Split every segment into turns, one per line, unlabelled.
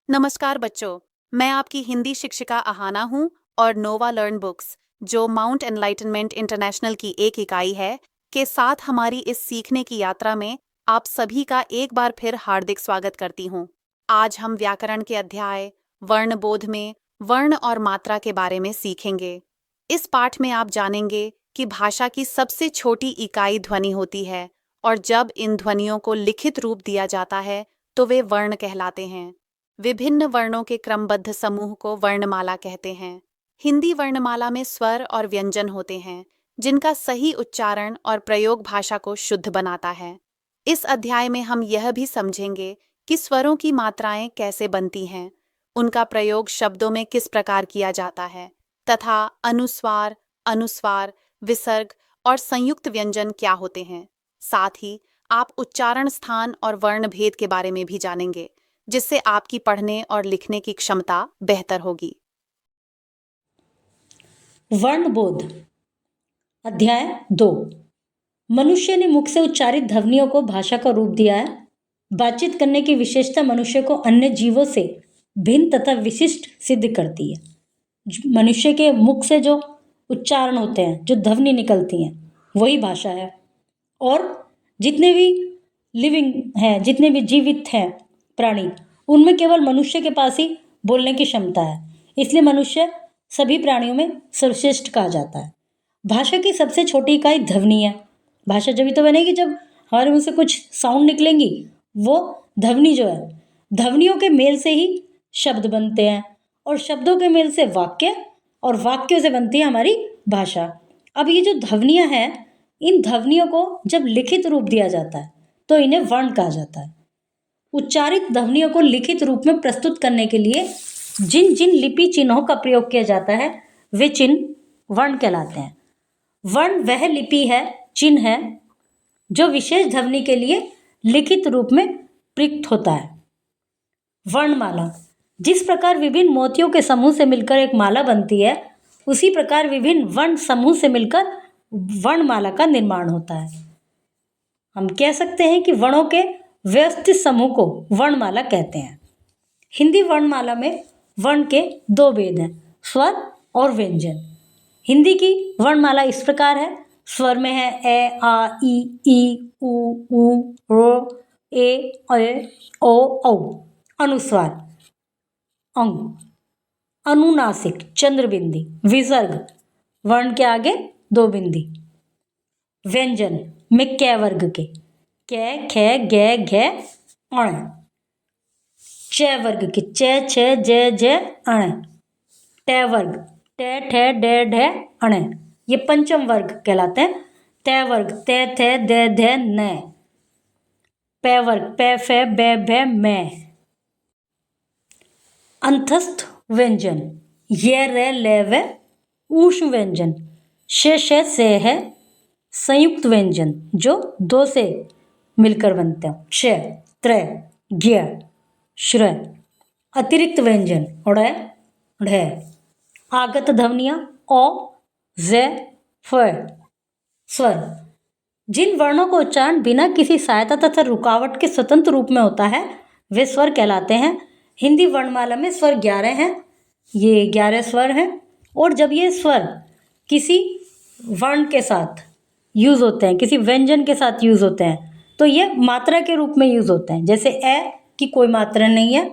नमस्कार बच्चों, मैं आपकी हिंदी शिक्षिका अहाना हूँ और नोवा लर्न बुक्स, जो माउंट एनलाइटनमेंट इंटरनेशनल की एक इकाई है, के साथ हमारी इस सीखने की यात्रा में आप सभी का एक बार फिर हार्दिक स्वागत करती हूँ। आज हम व्याकरण के अध्याय वर्णबोध में वर्ण और मात्रा के बारे में सीखेंगे। इस पाठ में आप जानेंगे कि भाषा की सबसे छोटी इकाई ध्वनि होती है और जब इन ध्वनियों को लिखित रूप दिया जाता है तो वे वर्ण कहलाते हैं। विभिन्न वर्णों के क्रमबद्ध समूह को वर्णमाला कहते हैं। हिंदी वर्णमाला में स्वर और व्यंजन होते हैं, जिनका सही उच्चारण और प्रयोग भाषा को शुद्ध बनाता है। इस अध्याय में हम यह भी समझेंगे कि स्वरों की मात्राएं कैसे बनती हैं, उनका प्रयोग शब्दों में किस प्रकार किया जाता है, तथा अनुस्वार, अनुस्वार, विसर्ग और संयुक्त व्यंजन क्या होते हैं। साथ ही आप उच्चारण स्थान और वर्ण भेद के बारे में भी जानेंगे, जिससे आपकी पढ़ने और लिखने की क्षमता बेहतर होगी।
वर्णबोध अध्याय 2। मनुष्य ने मुख से उच्चारित ध्वनियों को भाषा का रूप दिया है। बातचीत करने की विशेषता मनुष्य को अन्य जीवों से भिन्न तथा विशिष्ट सिद्ध करती है। मनुष्य के मुख से जो उच्चारण होते हैं, जो ध्वनि निकलती हैं, वही भाषा है। और जितने भी लिविंग हैं, जितने भी जीवित हैं प्राणी, उनमें केवल मनुष्य के पास ही बोलने की क्षमता है। इसलिए मनुष्य सभी प्राणियों में सर्वश्रेष्ठ कहा जाता है। भाषा की सबसे छोटी इकाई ध्वनि है। भाषा जब तो बनेगी जब हमारे मुंह से कुछ साउंड निकलेंगी, वो ध्वनि जो है, ध्वनियों के मेल से ही शब्द बनते हैं और शब्दों के मेल से वाक्य और वाक्यों से बनती है हमारी भाषा। अब ये जो ध्वनियाँ हैं, इन ध्वनियों को जब लिखित रूप दिया जाता है तो इन्हें वर्ण कहा जाता है। उच्चारित ध्वनियों को लिखित रूप में प्रस्तुत करने के लिए जिन जिन लिपि चिन्हों का प्रयोग किया जाता है, वे चिन्ह वर्ण कहलाते हैं। वर्ण वह लिपि है, चिन्ह है, जो विशेष ध्वनि के लिए लिखित रूप में प्रयुक्त होता है। वर्णमाला जिस प्रकार विभिन्न मोतियों के समूह से मिलकर एक माला बनती है, उसी प्रकार विभिन्न वर्ण समूह से मिलकर वर्णमाला का निर्माण होता है। हम कह सकते हैं कि वर्णों के व्यवस्थित समूह को वर्णमाला कहते हैं। हिंदी वर्णमाला में वर्ण के दो भेद हैं, स्वर और व्यंजन। हिंदी की वर्णमाला इस प्रकार है। स्वर में है ए, आ, ई, उ, रो, ए, ओ, औ। अनुस्वार अंग, अनुनासिक चंद्रबिंदी, विसर्ग वर्ण के आगे दो बिंदी। व्यंजन में कै वर्ग के कै, खे, गे, घे, अण। च वर्ग के च, छ, ज, झ, अण। ट वर्ग ट, ठ, ड, ढ, अण। ये पंचम वर्ग कहलाते हैं। त वर्ग त, थ, द, ध, न। प वर्ग प, फ, ब, भ, म। अंतस्थ व्यंजन य, र, ल, व। ऊष्म व्यंजन श, श, से है। संयुक्त व्यंजन जो दो से मिलकर बनते हैं, श, त्र, ज्ञ, श्र। अतिरिक्त व्यंजन ड़, ढ। आगत ध्वनियाँ ओ, ज, फ। स्वर जिन वर्णों का उच्चारण बिना किसी सहायता तथा रुकावट के स्वतंत्र रूप में होता है, वे स्वर कहलाते हैं। हिंदी वर्णमाला में स्वर 11 हैं। ये 11 स्वर हैं और जब ये स्वर किसी वर्ण के साथ यूज होते हैं, किसी व्यंजन के साथ यूज होते हैं, तो ये मात्रा के रूप में यूज होते हैं। जैसे ए की कोई मात्रा नहीं है,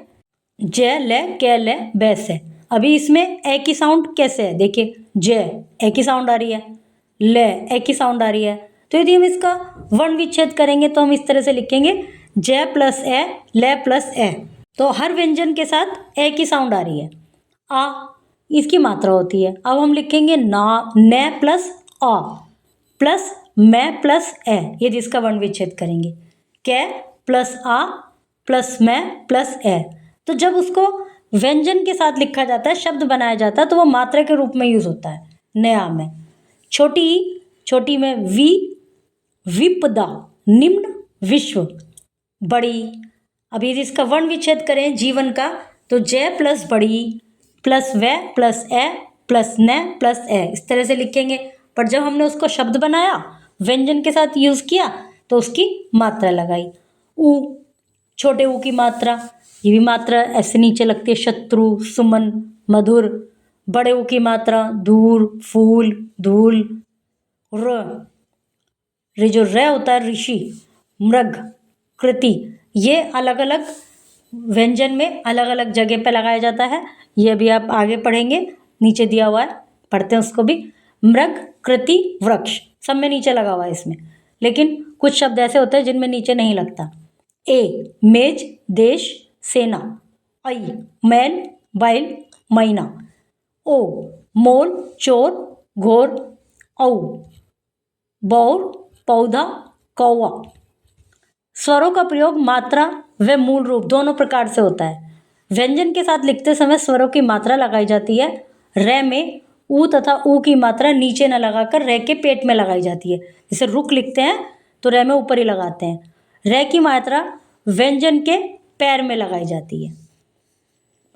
ज, ल, क, ल, ब, से। अभी इसमें ए की साउंड कैसे है, देखिए ज ए की साउंड आ रही है, ल ए की साउंड आ रही है। तो यदि हम इसका वर्ण विच्छेद करेंगे तो हम इस तरह से लिखेंगे ज प्लस ए, ल प्लस ए। तो हर व्यंजन के साथ ए की साउंड आ रही है। आ इसकी मात्रा होती है। अब हम लिखेंगे ना, न प्लस आ प्लस मैं प्लस ए, यदि इसका वर्ण विच्छेद करेंगे कै प्लस आ प्लस मैं प्लस ए। तो जब उसको व्यंजन के साथ लिखा जाता है, शब्द बनाया जाता है, तो वो मात्रा के रूप में यूज होता है। नया में छोटी, छोटी में वी, विपदा, निम्न, विश्व। बड़ी, अब यदि इसका वर्ण विच्छेद करें जीवन का, तो ज प्लस बड़ी प्लस व प्लस ए प्लस न प्लस ए, इस तरह से लिखेंगे। पर जब हमने उसको शब्द बनाया, व्यंजन के साथ यूज किया, तो उसकी मात्रा लगाई। ऊ, छोटे ऊ की मात्रा ये भी मात्रा ऐसे नीचे लगती है, शत्रु, सुमन, मधुर। बड़े ऊ की मात्रा दूर, फूल, धूल। रे जो रे होता है ऋषि, मृग, कृति, ये अलग अलग व्यंजन में अलग अलग जगह पे लगाया जाता है। ये भी आप आगे पढ़ेंगे, नीचे दिया हुआ है, पढ़ते हैं उसको भी। मृग, कृति, वृक्ष सब में नीचे लगा हुआ है इसमें, लेकिन कुछ शब्द ऐसे होते हैं जिनमें नीचे नहीं लगता। ए मेज, देश, सेना। ऐ मैल, बैल, मैना। ओ मोल, चोर, घोर। औ बौर, पौधा, कौवा। स्वरों का प्रयोग मात्रा व मूल रूप दोनों प्रकार से होता है। व्यंजन के साथ लिखते समय स्वरों की मात्रा लगाई जाती है। रे में ऊ तथा ऊ की मात्रा नीचे न लगाकर रे के पेट में लगाई जाती है। जैसे रुक लिखते हैं तो रे में ऊपर ही लगाते हैं। रे की मात्रा व्यंजन के पैर में लगाई जाती है,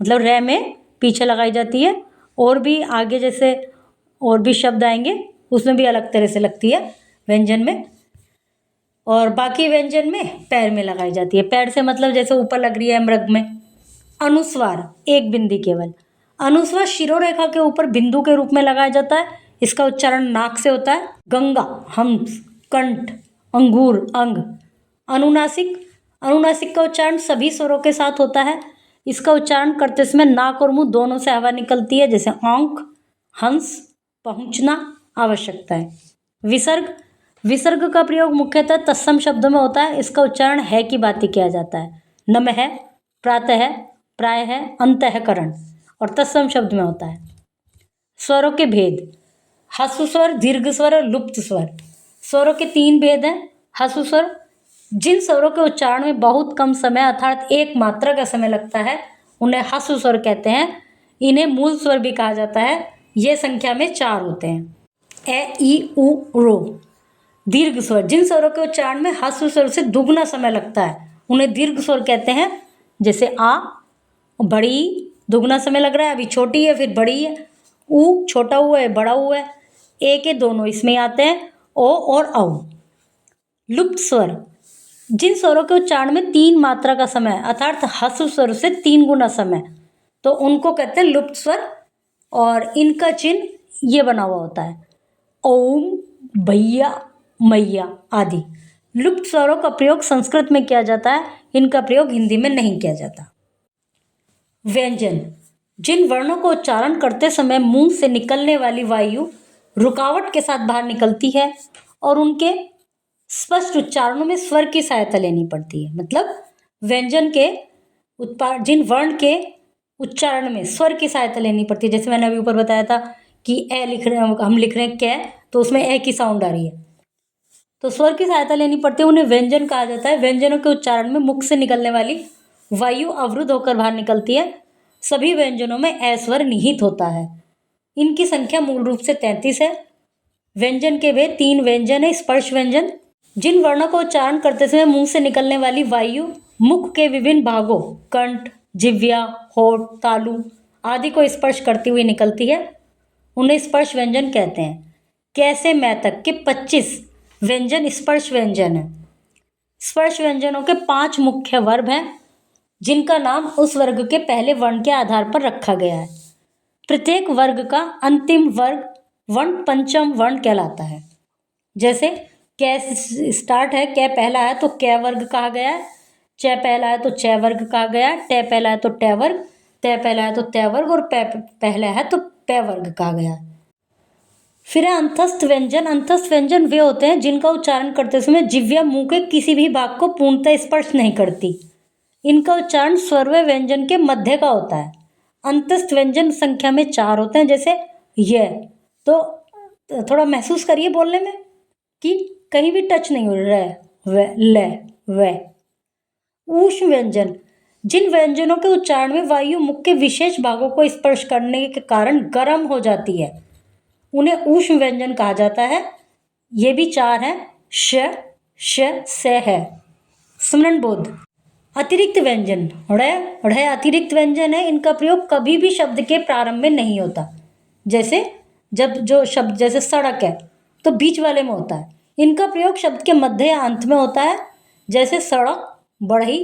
मतलब रे में पीछे लगाई जाती है। और भी आगे जैसे और भी शब्द आएंगे उसमें भी अलग तरह से लगती है व्यंजन में, और बाकी व्यंजन में पैर में लगाई जाती है। पैर से मतलब जैसे ऊपर लग रही है मृग में। अनुस्वार, एक बिंदी केवल। अनुस्वार शिरोरेखा के ऊपर बिंदु के रूप में लगाया जाता है। इसका उच्चारण नाक से होता है। गंगा, हंस, कंठ, अंगूर, अंग। अनुनासिक, अनुनासिक का उच्चारण सभी स्वरों के साथ होता है। इसका उच्चारण करते समय नाक और मुंह दोनों से हवा निकलती है, जैसे आंख, हंस, पहुंचना, आवश्यकता है। विसर्ग, विसर्ग का प्रयोग मुख्यतः तत्सम शब्दों में होता है। इसका उच्चारण है की बात ही किया जाता है। नमः, प्रातः, प्रायः, अंतःकरण और तत्सम शब्द में होता है। स्वरों के भेद, ह्रस्व स्वर, दीर्घ स्वर और लुप्त स्वर। स्वरों के 3 भेद हैं। ह्रस्व स्वर, जिन स्वरों के उच्चारण में बहुत कम समय अर्थात एक मात्रा का समय लगता है उन्हें ह्रस्व स्वर कहते हैं। इन्हें मूल स्वर भी कहा जाता है। ये संख्या में 4 होते हैं। ए, ई, उ, रो। दीर्घ स्वर, जिन स्वरों के उच्चारण में ह्रस्व स्वर से दुगना समय लगता है उन्हें दीर्घ स्वर कहते हैं। जैसे आ, बड़ी, दुगना समय लग रहा है, अभी छोटी है फिर बड़ी है। ऊ, छोटा हुआ है बड़ा हुआ है। ए के दोनों इसमें आते हैं, ओ और औ। लुप्त स्वर, जिन स्वरों के उच्चारण में 3 मात्रा का समय अर्थात ह्रस्व स्वर से 3 गुना समय, तो उनको कहते हैं लुप्त स्वर, और इनका चिन्ह ये बना हुआ होता है, ओम, भैया, मैया आदि। लुप्त स्वरों का प्रयोग संस्कृत में किया जाता है, इनका प्रयोग हिंदी में नहीं किया जाता। व्यंजन, जिन वर्णों को उच्चारण करते समय मुंह से निकलने वाली वायु रुकावट के साथ बाहर निकलती है और उनके स्पष्ट उच्चारणों में स्वर की सहायता लेनी पड़ती है। मतलब व्यंजन के जिन वर्ण के उच्चारण में स्वर की सहायता लेनी पड़ती है। जैसे मैंने अभी ऊपर बताया था कि ए लिख रहे हैं, हम लिख रहे हैं कै, तो उसमें ए की साउंड आ रही है, तो स्वर की सहायता लेनी पड़ती है। उन्हें व्यंजन कहा जाता है। व्यंजनों के उच्चारण में मुख से निकलने वाली वायु अवरुद्ध होकर बाहर निकलती है। सभी व्यंजनों में ए स्वर निहित होता है। इनकी संख्या मूल रूप से 33 है। व्यंजन के वे 3 व्यंजन है। स्पर्श व्यंजन, जिन वर्णों को उच्चारण करते समय मुंह से निकलने वाली वायु मुख के विभिन्न भागों कंठ, जिह्वा, होठ, तालु आदि को स्पर्श करती हुई निकलती है, उन्हें स्पर्श व्यंजन कहते हैं। कैसे मैं तक के 25 व्यंजन स्पर्श व्यंजन है। स्पर्श व्यंजनों के 5 मुख्य वर्ग हैं, जिनका नाम उस वर्ग के पहले वर्ण के आधार पर रखा गया है। प्रत्येक वर्ग का अंतिम वर्ग वर्ण पंचम वर्ण कहलाता है। जैसे कै स्टार्ट है, कै पहला है तो कै वर्ग कहा गया है। च पहला है तो च वर्ग कहा गया है। ट पहला है तो ट वर्ग, त पहला है तो त वर्ग और प पहला है तो प वर्ग कहा गया है। फिर है अंतस्थ व्यंजन। अंतस्थ व्यंजन वे होते हैं जिनका उच्चारण करते समय जिह्वा मुंह के किसी भी भाग को पूर्णतः स्पर्श नहीं करती। इनका उच्चारण स्वरव्य व्यंजन के मध्य का होता है। अंतस्थ व्यंजन संख्या में 4 होते हैं। जैसे ये, तो थोड़ा महसूस करिए बोलने में कि कहीं भी टच नहीं हो रहा है। व, ल, व। ऊष्म व्यंजन, जिन व्यंजनों के उच्चारण में वायु मुख के विशेष भागों को स्पर्श करने के कारण गर्म हो जाती है, उन्हें ऊष्म व्यंजन कहा जाता है। ये भी 4 हैं। श, श, से है। स्मरण बोध, अतिरिक्त व्यंजन। ढ़ अतिरिक्त व्यंजन है। इनका प्रयोग कभी भी शब्द के प्रारंभ में नहीं होता। जैसे जब जो शब्द जैसे सड़क है तो बीच वाले में होता है। इनका प्रयोग शब्द के मध्य या अंत में होता है। जैसे सड़क, बढ़ई,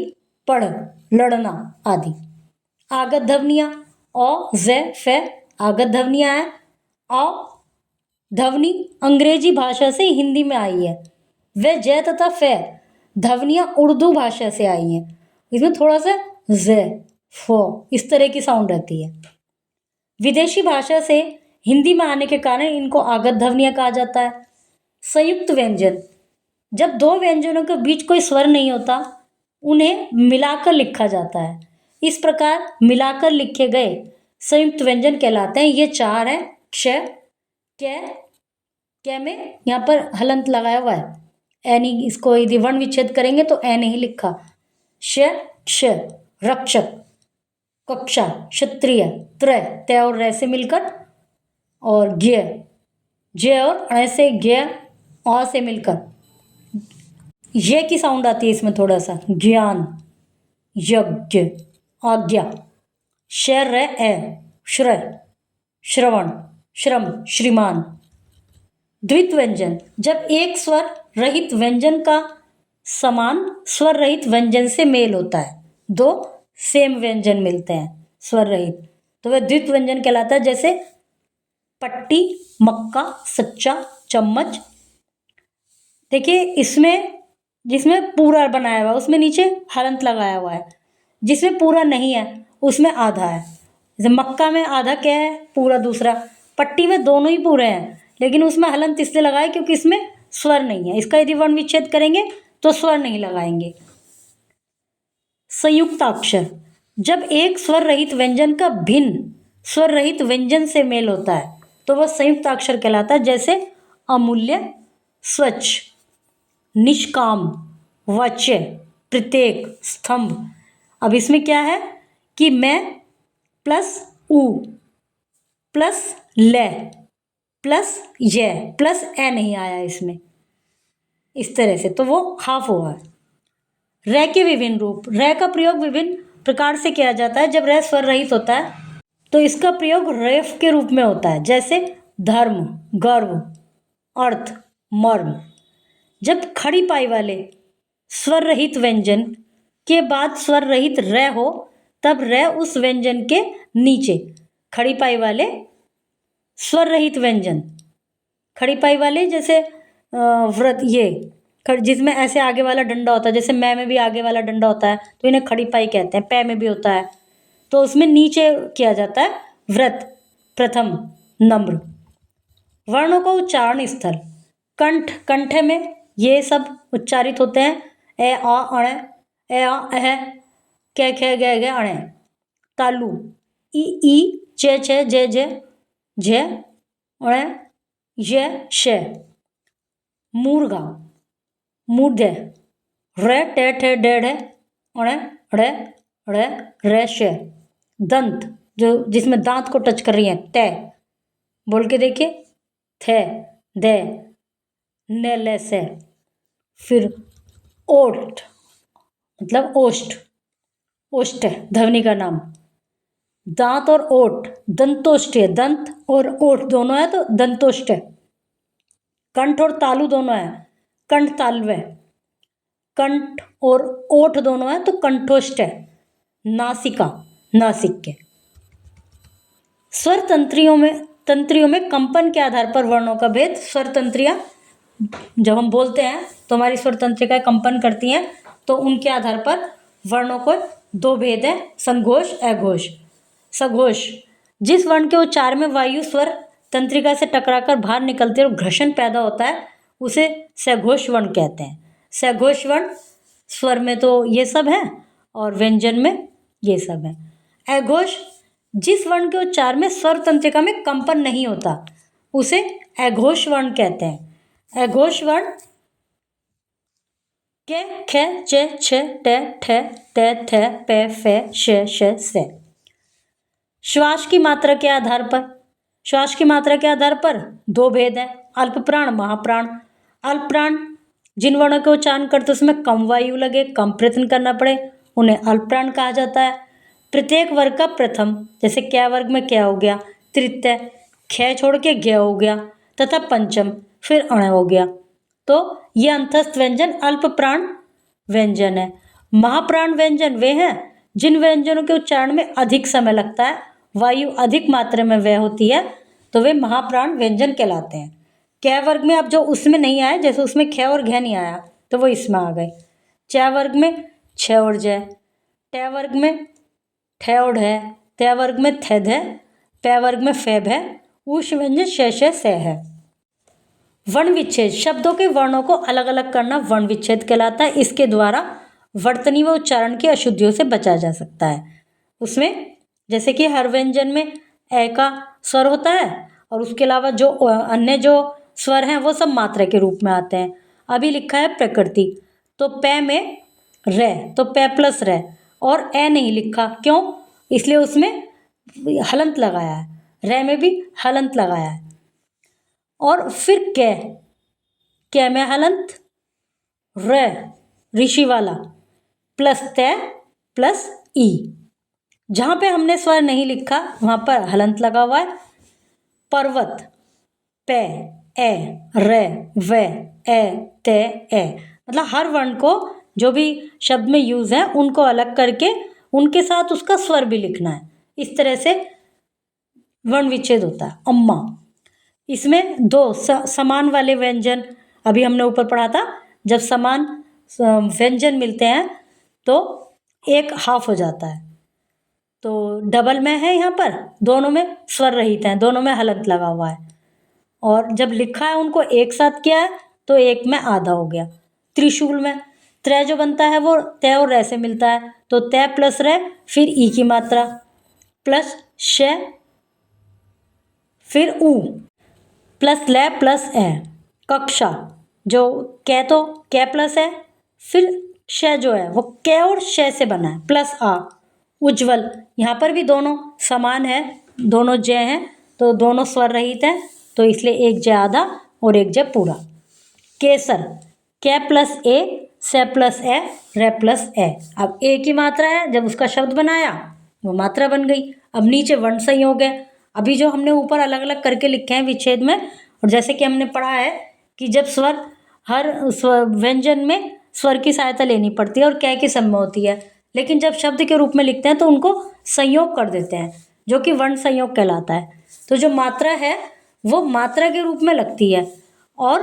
पढ़, लड़ना आदि। आगत ध्वनियाँ अ, ज़, फ आगत ध्वनियाँ हैं। अ ध्वनि अंग्रेजी भाषा से हिंदी में आई है। व, ज तथा फ ध्वनियाँ उर्दू भाषा से आई हैं। इसमें थोड़ा सा ज, फ इस तरह की साउंड रहती है। विदेशी भाषा से हिंदी में आने के कारण इनको आगत ध्वनियाँ कहा जाता है। संयुक्त व्यंजन, जब दो व्यंजनों के बीच कोई स्वर नहीं होता उन्हें मिलाकर लिखा जाता है। इस प्रकार मिलाकर लिखे गए संयुक्त व्यंजन कहलाते हैं। ये चार हैं। क्ष, कै में यहाँ पर हलंत लगाया हुआ है, ए नहीं, इसको यदि वर्ण विच्छेद करेंगे तो ए नहीं लिखा। श, क्ष, रक्षक, कक्षा, क्षत्रिय, त्रय, तय और रै से मिलकर, और ज्ञ, ज्ञ और अण से ज्ञ, अ से मिलकर ये की साउंड आती है इसमें थोड़ा सा। ज्ञान, यज्ञ, आज्ञा। शर, ए, श्रय, श्रवण, श्रम, श्रीमान। द्वित्व व्यंजन, जब एक स्वर रहित व्यंजन का समान स्वर रहित व्यंजन से मेल होता है, दो सेम व्यंजन मिलते हैं स्वर रहित, तो वह द्वित्व व्यंजन कहलाता है। जैसे पट्टी, मक्का, सच्चा, चम्मच। देखिए इसमें जिसमें पूरा बनाया हुआ है उसमें नीचे हलंत लगाया हुआ है, जिसमें पूरा नहीं है उसमें आधा है। जैसे मक्का में आधा क्या है, पूरा दूसरा। पट्टी में दोनों ही पूरे हैं लेकिन उसमें हलंत इसलिए लगाए क्योंकि इसमें स्वर नहीं है। इसका यदि वर्ण विच्छेद करेंगे तो स्वर नहीं लगाएंगे। संयुक्ताक्षर, जब एक स्वर रहित व्यंजन का भिन्न स्वर रहित व्यंजन से मेल होता है तो वह संयुक्ताक्षर कहलाता है। जैसे अमूल्य, स्वच्छ, निष्काम, वाच्य, प्रत्येक, स्तंभ। अब इसमें क्या है कि मैं प्लस उ प्लस ले प्लस ये प्लस ए नहीं आया इसमें, इस तरह से, तो वो हाफ हुआ है। रै के विभिन्न रूप, रै का प्रयोग विभिन्न प्रकार से किया जाता है। जब रै स्वर रहित होता है तो इसका प्रयोग रेफ के रूप में होता है। जैसे धर्म, गर्व, अर्थ, मर्म। जब खड़ी पाई वाले स्वर रहित व्यंजन के बाद स्वर रहित रै हो तब रै उस व्यंजन के नीचे, खड़ी पाई वाले स्वर रहित व्यंजन, खड़ी पाई वाले जैसे व्रत, ये जिसमें ऐसे आगे वाला डंडा होता है, जैसे मैं में भी आगे वाला डंडा होता है तो इन्हें खड़ी पाई कहते हैं। पै में भी होता है तो उसमें नीचे किया जाता है व्रत, प्रथम, नम्र। वर्णों का उच्चारण स्थल, कंठ, कंठ में ये सब उच्चारित होते हैं। ए, आ, अण, ए, आ, अह, कै, खे, गे, गे, अण। तालु, ई, चे, छे, जे, जे, झे, अण, ये, शे। मूर्धा, मूर्धे, रे, टे, ठे, डे, ढे, अण, अड़े, अड़े, रे, शे। दंत, जो जिसमें दांत को टच कर रही है, तय, बोल के देखिए, थे, दे, ने, ले, से। फिर ओठ, मतलब ओष्ठ, ओष्ठ है ध्वनि का नाम। दांत और ओठ दंतोष्ठ है, दंत और ओठ दोनों है तो दंतोष्ठ है। कंठ और तालु दोनों है, कंठ तालव है। कंठ और ओठ दोनों है तो कंठोष्ठ है। नासिका, नासिक के। स्वर तंत्रियों में कंपन के आधार पर वर्णों का भेद। स्वर तंत्रियां जब हम बोलते हैं तो हमारी स्वर तंत्रिकाएं कंपन करती हैं, तो उनके आधार पर वर्णों को दो भेद है, संघोष, अघोष। सघोष, जिस वर्ण के उच्चारण में वायु स्वर तंत्रिका से टकराकर बाहर निकलती है और घर्षण पैदा होता है उसे सघोष वर्ण कहते हैं। सघोष वर्ण स्वर में तो ये सब है और व्यंजन में ये सब है। अघोष, जिस वर्ण के उच्चारण में स्वर तंत्रिका में कंपन नहीं होता उसे अघोष वर्ण कहते हैं। अघोष वर्ण के, खे, चे, छे, टे, ठे, ते, थे, पे, फे, शे, श, से। श्वास की मात्रा के आधार पर, श्वास की मात्रा के आधार पर दो भेद है, अल्प प्राण, महाप्राण। अल्प प्राण जिन वर्णों के उच्चारण करते उसमें कम वायु लगे, कम प्रयत्न करना पड़े, उन्हें अल्प प्राण कहा जाता है। प्रत्येक वर्ग का प्रथम, जैसे क्या वर्ग में क्या हो गया, तृतीय, ख छोड़ के ज्ञ हो गया, तथा पंचम फिर अण हो गया, तो ये अंतस्थ व्यंजन अल्प प्राण व्यंजन है। महाप्राण व्यंजन वे हैं जिन व्यंजनों के उच्चारण में अधिक समय लगता है, वायु अधिक मात्रा में व्यय होती है, तो वे महाप्राण व्यंजन कहलाते हैं। क वर्ग में अब जो उसमें नहीं आए, जैसे उसमें ख और घ नहीं आया तो वो इसमें आ गए। च वर्ग में छ और ज, ट वर्ग में ठ और ढ, त वर्ग में थ ध, प वर्ग में फ भ, उष व्यंजन श श स है। वर्ण विच्छेद, शब्दों के वर्णों को अलग अलग करना वर्ण विच्छेद कहलाता है। इसके द्वारा वर्तनी व उच्चारण की अशुद्धियों से बचा जा सकता है। उसमें जैसे कि हर व्यंजन में ए का स्वर होता है और उसके अलावा जो अन्य जो स्वर हैं वो सब मात्रा के रूप में आते हैं। अभी लिखा है प्रकृति, तो प में र, तो प प्लस र, और ए नहीं लिखा, क्यों? इसलिए उसमें हलंत लगाया है, र में भी हलंत लगाया है। और फिर क में हलंत, र ऋषि वाला, प्लस त प्लस ई। जहाँ पे हमने स्वर नहीं लिखा वहाँ पर हलंत लगा हुआ है। पर्वत, प ए र व ए त ए, मतलब हर वर्ण को जो भी शब्द में यूज है उनको अलग करके उनके साथ उसका स्वर भी लिखना है। इस तरह से वर्ण विच्छेद होता है। अम्मा, इसमें दो समान वाले व्यंजन, अभी हमने ऊपर पढ़ा था, जब समान व्यंजन मिलते हैं तो एक हाफ हो जाता है। तो डबल में है, यहाँ पर दोनों में स्वर रहित हैं, दोनों में हलंत लगा हुआ है। और जब लिखा है उनको एक साथ किया है तो एक में आधा हो गया। त्रिशूल में त्र जो बनता है वो त और र से मिलता है, तो त प्लस र, फिर ई की मात्रा, प्लस श, फिर ऊ, प्लस ल प्लस ए। कक्षा, जो क तो क प्लस है, फिर श जो है वो क और श से बना है, प्लस आ। उज्ज्वल, यहाँ पर भी दोनों समान है, दोनों ज हैं तो दोनों स्वर रहित हैं, तो इसलिए एक ज आधा और एक ज पूरा। केसर, क प्लस ए, स प्लस ए, र प्लस ए। अब ए की मात्रा है, जब उसका शब्द बनाया वो मात्रा बन गई। अब नीचे वर्ण संयोग है। अभी जो हमने ऊपर अलग अलग करके लिखे हैं विच्छेद में, और जैसे कि हमने पढ़ा है कि जब स्वर हर व्यंजन में स्वर की सहायता लेनी पड़ती है और कै की सम्य होती है, लेकिन जब शब्द के रूप में लिखते हैं तो उनको संयोग कर देते हैं, जो कि वर्ण संयोग कहलाता है। तो जो मात्रा है वो मात्रा के रूप में लगती है और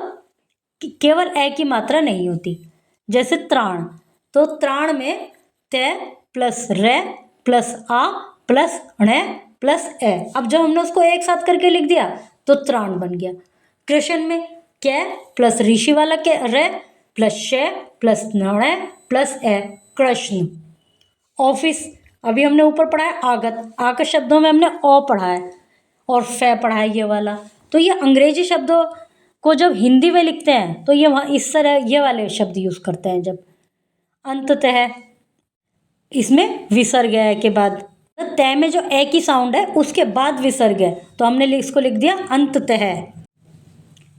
केवल ए की मात्रा नहीं होती। जैसे त्राण, तो त्राण में त प्लस र प्लस आ प्लस ण प्लस ए। अब जब हमने उसको एक साथ करके लिख दिया तो त्राण बन गया। कृष्ण में क प्लस ऋषि वाला के र प्लस श प्लस ण प्लस ए, कृष्ण। ऑफिस, अभी हमने ऊपर पढ़ा है आगत, आगत शब्दों में हमने ओ पढ़ा है और फ पढ़ा है ये वाला। तो ये अंग्रेजी शब्दों को जब हिंदी में लिखते हैं तो ये वहाँ इस तरह ये वाले शब्द यूज करते हैं। जब अंततः, इसमें विसर्ग है के बाद, तय में जो ए की साउंड है उसके बाद विसर्ग है, तो हमने इसको लिख दिया अंततः।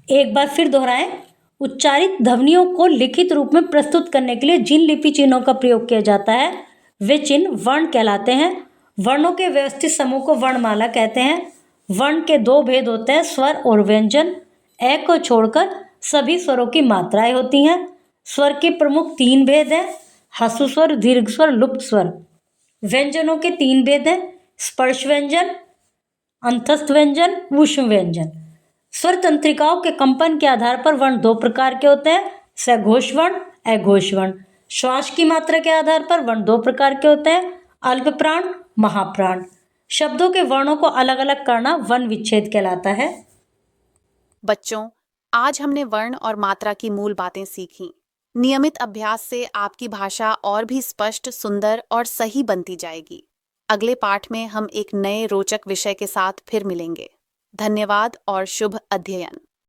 एक बार फिर दोहराएं, उच्चारित ध्वनियों को लिखित रूप में प्रस्तुत करने के लिए जिन लिपि चिन्हों का प्रयोग किया जाता है वे चिन्ह वर्ण कहलाते हैं। वर्णों के व्यवस्थित समूह को वर्णमाला कहते हैं। वर्ण के दो भेद होते हैं, स्वर और व्यंजन। ए को छोड़कर सभी स्वरों की मात्राएं होती हैं। स्वर के प्रमुख तीन भेद हैं, ह्रस्व स्वर, दीर्घ स्वर, लुप्त स्वर। व्यंजनों के तीन भेद हैं, स्पर्श व्यंजन, अंतस्थ व्यंजन, ऊष्म व्यंजन। स्वर तंत्रिकाओं के कंपन के आधार पर वर्ण दो प्रकार के होते हैं, सघोष वर्ण, अघोष वर्ण। श्वास की मात्रा के आधार पर वर्ण दो प्रकार के होते हैं, अल्प प्राण, महाप्राण। शब्दों के वर्णों को अलग अलग करना वर्ण विच्छेद कहलाता है।
बच्चों, आज हमने वर्ण और मात्रा की मूल बातें सीखी। नियमित अभ्यास से आपकी भाषा और भी स्पष्ट, सुंदर और सही बनती जाएगी। अगले पाठ में हम एक नए रोचक विषय के साथ फिर मिलेंगे। धन्यवाद और शुभ अध्ययन।